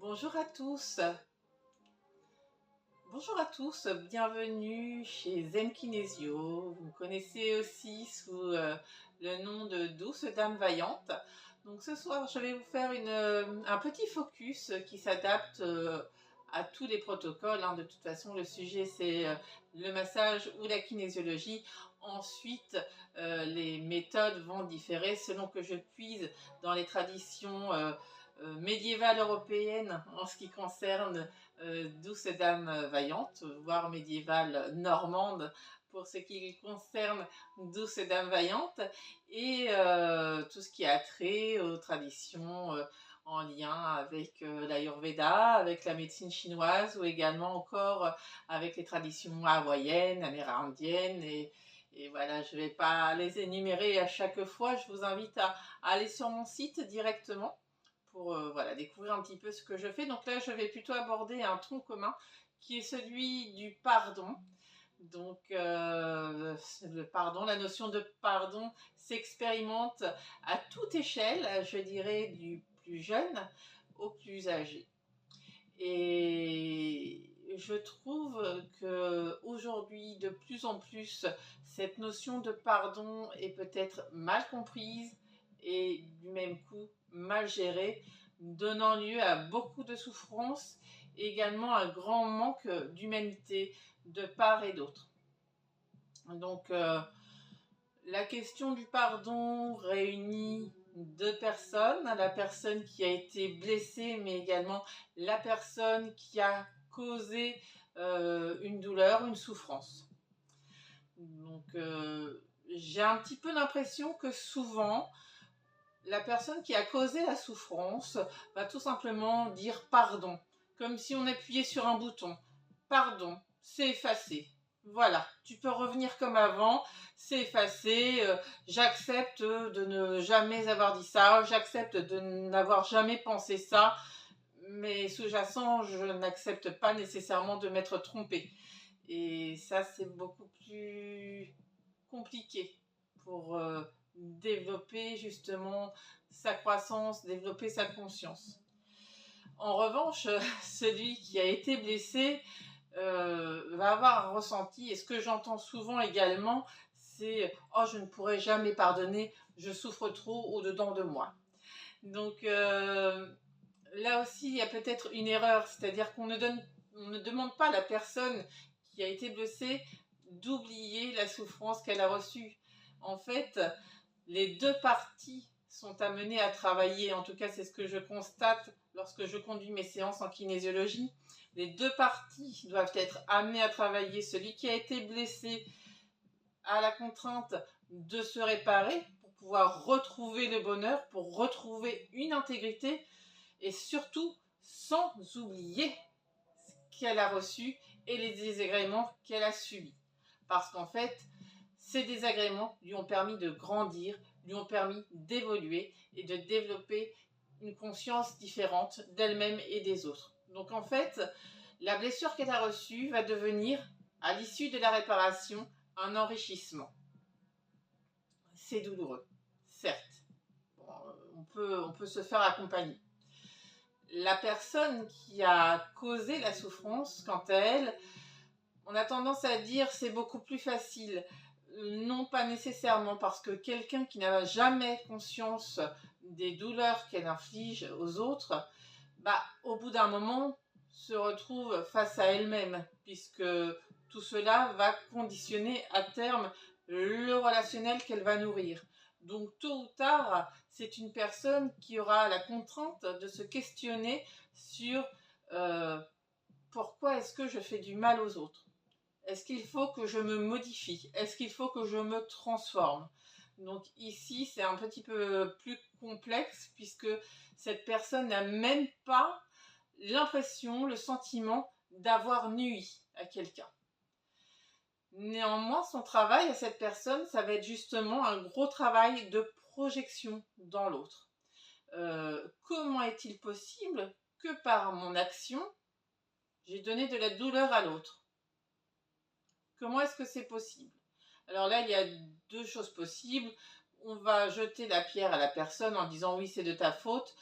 Bonjour à tous. Bonjour à tous, bienvenue chez Zen Kinesio. Vous me connaissez aussi sous le nom de Douce Dame Vaillante. Donc ce soir, je vais vous faire un petit focus qui s'adapte à tous les protocoles. De toute façon, le sujet c'est le massage ou la kinésiologie. Ensuite, les méthodes vont différer selon que je puise dans les traditions médiévales européennes en ce qui concerne Douce Dame Vaillante, voire médiévale normande pour ce qui concerne Douce Dame Vaillante, et tout ce qui a trait aux traditions en lien avec l'Ayurveda, avec la médecine chinoise, ou également encore avec les traditions hawaïennes, amérindiennes, et voilà, je ne vais pas les énumérer à chaque fois. Je vous invite à aller sur mon site directement pour voilà, découvrir un petit peu ce que je fais. Donc là, je vais plutôt aborder un tronc commun qui est celui du pardon. Donc, le pardon, la notion de pardon s'expérimente à toute échelle, je dirais du plus jeune au plus âgé. Et je trouve que aujourd'hui, de plus en plus, cette notion de pardon est peut-être mal comprise et du même coup mal gérée, donnant lieu à beaucoup de souffrances et également un grand manque d'humanité de part et d'autre. Donc, la question du pardon réunit deux personnes, la personne qui a été blessée, mais également la personne qui a causé une douleur, une souffrance. Donc, j'ai un petit peu l'impression que souvent, la personne qui a causé la souffrance va tout simplement dire pardon, comme si on appuyait sur un bouton. Pardon, c'est effacé. Voilà, tu peux revenir comme avant, c'est effacé, j'accepte de ne jamais avoir dit ça, j'accepte de n'avoir jamais pensé ça, mais sous-jacent, je n'accepte pas nécessairement de m'être trompée. Et ça, c'est beaucoup plus compliqué pour développer justement sa croissance, développer sa conscience. En revanche, celui qui a été blessé va avoir un ressenti, et ce que j'entends souvent également, c'est « Oh, je ne pourrai jamais pardonner, je souffre trop au-dedans de moi ». Donc là aussi, il y a peut-être une erreur, c'est-à-dire qu'on ne demande pas à la personne qui a été blessée d'oublier la souffrance qu'elle a reçue. En fait, les deux parties sont amenées à travailler, en tout cas c'est ce que je constate lorsque je conduis mes séances en kinésiologie. Les deux parties doivent être amenées à travailler. Celui qui a été blessé a la contrainte de se réparer pour pouvoir retrouver le bonheur, pour retrouver une intégrité, et surtout sans oublier ce qu'elle a reçu et les désagréments qu'elle a subis. Parce qu'en fait, ces désagréments lui ont permis de grandir, lui ont permis d'évoluer et de développer une conscience différente d'elle-même et des autres. Donc en fait, la blessure qu'elle a reçue va devenir, à l'issue de la réparation, un enrichissement. C'est douloureux, certes. Bon, on peut se faire accompagner. La personne qui a causé la souffrance, quant à elle, on a tendance à dire c'est beaucoup plus facile. Non, pas nécessairement, parce que quelqu'un qui n'a jamais conscience des douleurs qu'elle inflige aux autres, au bout d'un moment, se retrouve face à elle-même, puisque tout cela va conditionner à terme le relationnel qu'elle va nourrir. Donc tôt ou tard, c'est une personne qui aura la contrainte de se questionner sur pourquoi est-ce que je fais du mal aux autres. Est-ce qu'il faut que je me modifie? Est-ce qu'il faut que je me transforme? Donc ici, c'est un petit peu plus complexe puisque cette personne n'a même pas l'impression, le sentiment d'avoir nui à quelqu'un. Néanmoins, son travail à cette personne, ça va être justement un gros travail de projection dans l'autre. Comment est-il possible que par mon action, j'ai donné de la douleur à l'autre? Comment est-ce que c'est possible? Alors là, il y a deux choses possibles. on va jeter la pierre à la personne en disant oui, c'est de ta faute,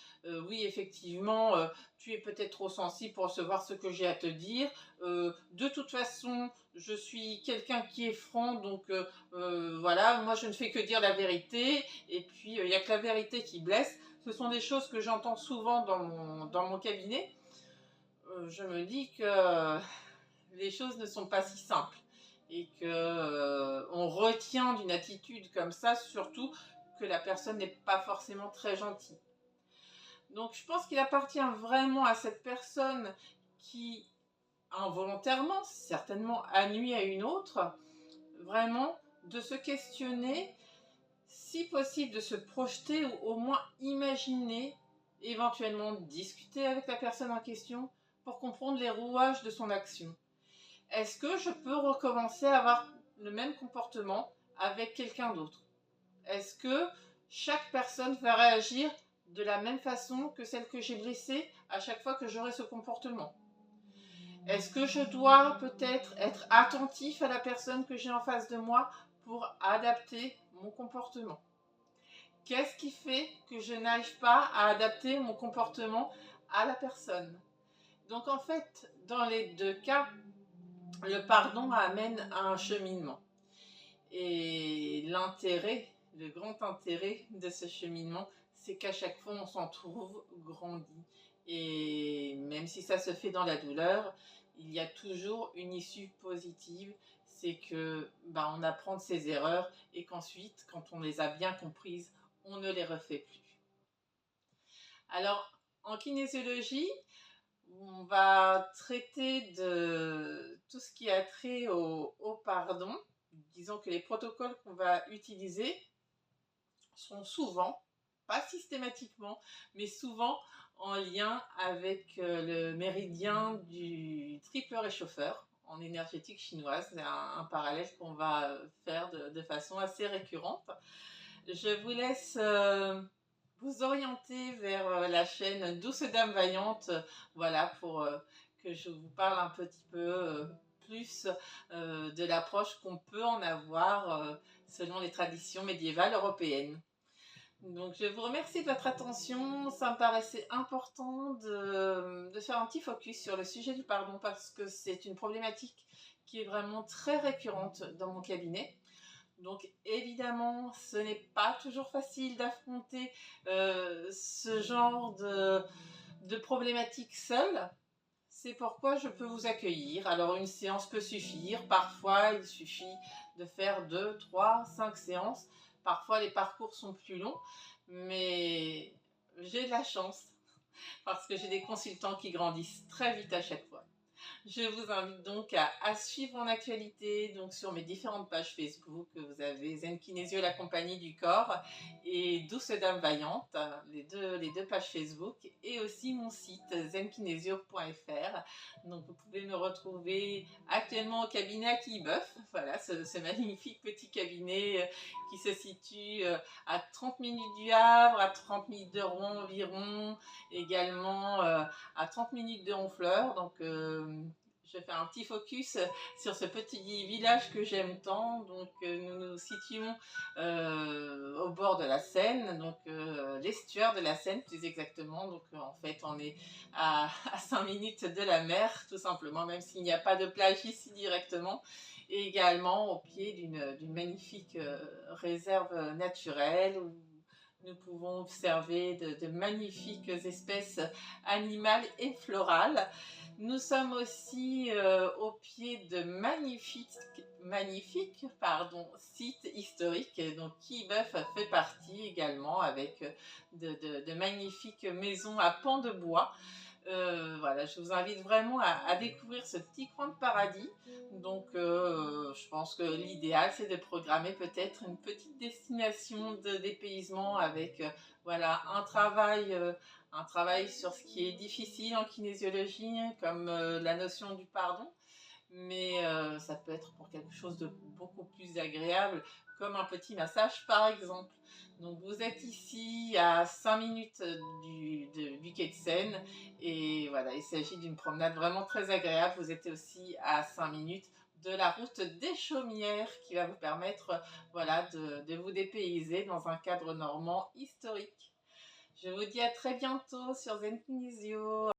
oui, effectivement, tu es peut-être trop sensible pour recevoir ce que j'ai à te dire, de toute façon, je suis quelqu'un qui est franc, donc voilà, moi je ne fais que dire la vérité, et puis il n'y a que la vérité qui blesse. Ce sont des choses que j'entends souvent dans mon cabinet. Je me dis que les choses ne sont pas si simples et que on retient d'une attitude comme ça, surtout que la personne n'est pas forcément très gentille. Donc je pense qu'il appartient vraiment à cette personne qui, involontairement, certainement a nui à une autre, vraiment de se questionner, si possible de se projeter ou au moins imaginer, éventuellement discuter avec la personne en question pour comprendre les rouages de son action. Est-ce que je peux recommencer à avoir le même comportement avec quelqu'un d'autre? Est-ce que chaque personne va réagir de la même façon que celle que j'ai blessée à chaque fois que j'aurai ce comportement? Est-ce que je dois peut-être être attentif à la personne que j'ai en face de moi pour adapter mon comportement? Qu'est-ce qui fait que je n'arrive pas à adapter mon comportement à la personne? Donc en fait, dans les deux cas, le pardon amène à un cheminement. Et l'intérêt, le grand intérêt de ce cheminement, c'est qu'à chaque fois on s'en trouve grandi. Et même si ça se fait dans la douleur, il y a toujours une issue positive. C'est que on apprend de ses erreurs et qu'ensuite, quand on les a bien comprises, on ne les refait plus. Alors, en kinésiologie, on va traiter de tout ce qui a trait au pardon. Disons que les protocoles qu'on va utiliser sont souvent, pas systématiquement, mais souvent en lien avec le méridien du triple réchauffeur en énergétique chinoise. C'est un parallèle qu'on va faire de façon assez récurrente. Je vous laisse vous orienter vers la chaîne Douce Dame Vaillante, voilà, pour que je vous parle un petit peu plus de l'approche qu'on peut en avoir selon les traditions médiévales européennes. Donc je vous remercie de votre attention, ça me paraissait important de faire un petit focus sur le sujet du pardon parce que c'est une problématique qui est vraiment très récurrente dans mon cabinet. Donc évidemment, ce n'est pas toujours facile d'affronter ce genre de problématique seule. C'est pourquoi je peux vous accueillir. Alors une séance peut suffire. Parfois, il suffit de faire 2, 3, 5 séances. Parfois, les parcours sont plus longs. Mais j'ai de la chance parce que j'ai des consultants qui grandissent très vite à chaque fois. Je vous invite donc à suivre mon actualité donc sur mes différentes pages Facebook. Vous avez Zen Kinésio, la compagnie du corps, et Douce Dame Vaillante, les deux pages Facebook, et aussi mon site zenkinesio.fr. Donc vous pouvez me retrouver actuellement au cabinet à Quillebeuf, voilà, ce magnifique petit cabinet qui se situe à 30 minutes du Havre, à 30 minutes de Rouen environ, également à 30 minutes de Honfleur. Donc je fais un petit focus sur ce petit village que j'aime tant. Donc nous nous situons au bord de la Seine, donc l'estuaire de la Seine plus exactement. Donc en fait on est à 5 minutes de la mer tout simplement, même s'il n'y a pas de plage ici directement. Et également au pied d'une magnifique réserve naturelle où nous pouvons observer de magnifiques espèces animales et florales. Nous sommes aussi au pied de magnifiques sites historiques. Donc Quillebeuf fait partie également avec de magnifiques maisons à pans de bois. Voilà, je vous invite vraiment à découvrir ce petit coin de paradis. Donc je pense que l'idéal c'est de programmer peut-être une petite destination de dépaysement avec voilà, un travail sur ce qui est difficile en kinésiologie, comme la notion du pardon, mais ça peut être pour quelque chose de beaucoup plus agréable, comme un petit massage par exemple. Donc vous êtes ici à 5 minutes du quai de Seine, et voilà, il s'agit d'une promenade vraiment très agréable. Vous êtes aussi à 5 minutes de la route des Chaumières qui va vous permettre voilà, de vous dépayser dans un cadre normand historique. Je vous dis à très bientôt sur Zen Kinesio.